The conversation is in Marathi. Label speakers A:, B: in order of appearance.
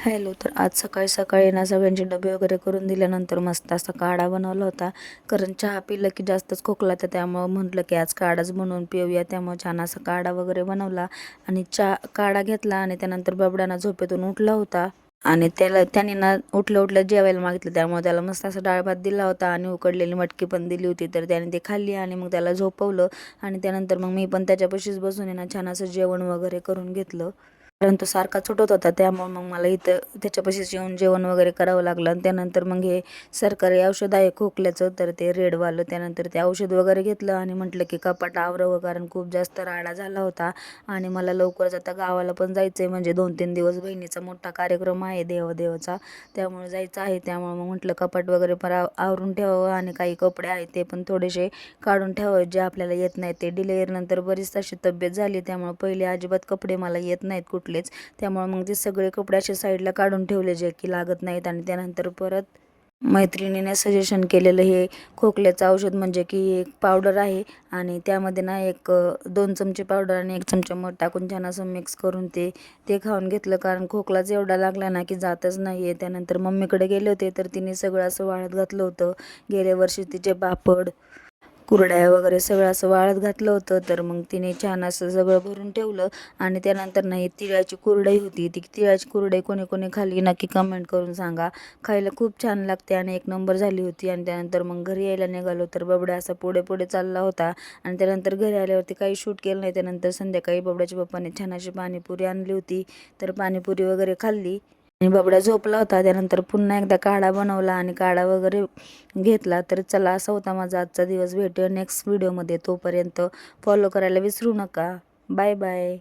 A: हॅलो. तर आज सकाळी सकाळी ना सगळ्यांचे डबे वगैरे करून दिल्यानंतर मस्त असा काढा बनवला होता. कारण चहा पिलं की जास्तच खोकला तर त्यामुळं म्हटलं की आज काढाच बनवून पिऊया. त्यामुळे छान असा काढा वगैरे बनवला आणि काढा घेतला आणि त्यानंतर बबड्यानं झोपेतून उठला होता आणि त्याने ना उठल्या जेवायला मागितलं. त्यामुळे त्याला मस्त असा डाळ भात दिला होता आणि उकडलेली मटकी पण दिली होती. तर त्याने ते खाल्ली आणि मग त्याला झोपवलं आणि त्यानंतर मग मी पण त्याच्यापाशीच बसून आहे ना छान असं जेवण वगैरे करून घेतलं. कारण तो सारखा सुटत होता त्यामुळे मग मला इथं त्याच्यापाशीच येऊन जेवण वगैरे करावं लागलं. आणि त्यानंतर मग हे सरकारी औषध आहे खोकल्याचं तर ते रेडवालं. त्यानंतर ते औषध वगैरे घेतलं आणि म्हटलं की कपाट आवरावं कारण खूप जास्त राडा झाला होता आणि मला लवकरच आता गावाला पण जायचं आहे. म्हणजे 2-3 दिवस बहिणीचा मोठा कार्यक्रम आहे देवाचा, त्यामुळे जायचं आहे. त्यामुळे मग म्हटलं कपाट वगैरे पण आवरून ठेवावं आणि काही कपडे आहेत ते पण थोडेसे काढून ठेवावे जे आपल्याला येत नाहीत. ते डिलिव्हरीनंतर बरीच अशी तब्येत झाली त्यामुळे पहिले अजिबात कपडे मला येत नाहीत कुठलेच. त्यामुळे मग ते सगळे कपडे असे साईडला काढून ठेवले जे की लागत नाहीत. आणि त्यानंतर परत मैत्रिणीने सजेशन केलेलं हे खोकल्याचं औषध म्हणजे की एक पावडर आहे आणि त्यामध्ये ना 2 चमचे पावडर आणि 1 चमचा मध टाकून छान असं मिक्स करून ते खाऊन घेतलं. कारण खोकलाच एवढा लागला ना की जातच नाही आहे. त्यानंतर मम्मीकडे गेले होते तर तिने सगळं असं वाळत घातलं होतं. गेल्या वर्षी तिचे पापड कुरड्या वगैरे सगळं असं वाळत घातलं होतं. तर मग तिने छान असं सगळं भरून ठेवलं आणि त्यानंतर नाही तिळाची कुरडई होती. ती तिळाची कुरडई कोणी कोणी खाल्ली नक्की कमेंट करून सांगा. खायला खूप छान लागते आणि एक नंबर झाली होती. आणि त्यानंतर मग घरी यायला निघालो तर बबड्या असा पुढे पुढे चालला होता आणि त्यानंतर घरी आल्यावरती काही शूट केलं नाही. त्यानंतर संध्याकाळी बबड्याच्या पप्पाने छान अशी पाणीपुरी आणली होती तर पाणीपुरी वगैरे खाल्ली आणि बबड्या झोपला होता. त्यानंतर पुन्हा एकदा काढा बनवला आणि काढा वगैरे घेतला. तर चला असा होता माझा आजचा दिवस. भेटूया नेक्स्ट व्हिडिओमध्ये. तोपर्यंत फॉलो करायला विसरू नका. Bye bye.